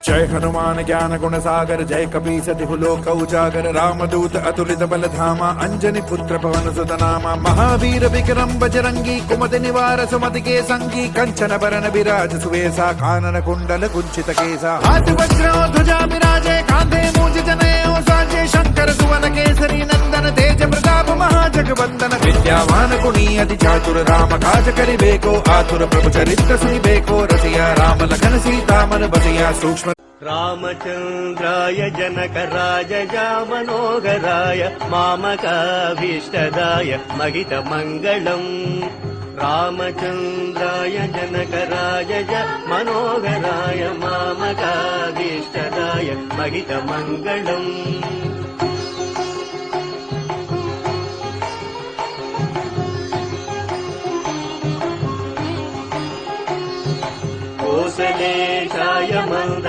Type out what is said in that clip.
जय हनुमान ज्ञान गुण सागर जय कपीस तिहु लोक उजागर रामदूत अतुलित बल धामा अंजनी पुत्र पवन सुत नामा महावीर विक्रम बजरंगी कुमति निवार सुमति के संगी कंचन बरन विराज सुवेसा कानन कुंडल कुंचित केसा हाथ वज्र ध्वजा विराजे कांधे मूंज जनेऊ साजे शंकर सुवन केसरी नंदन तेज प्रताप महाजगवंदन विद्यावान गुणी अति चातुर राम काज करिबेको आतुर प्रभु चरित्र सुनिबेको रसिया राम लखन सीता मन बसिया सूक्ष्म रामचंद्राय जनकराजया मनोहराय मामकाभीष्टदाय महितमङ्गलम् रामचंद्राय जनकराजया मनोहराय मामकाभीष्टदाय महितमङ्गलम् कोसलेशाय मन्दग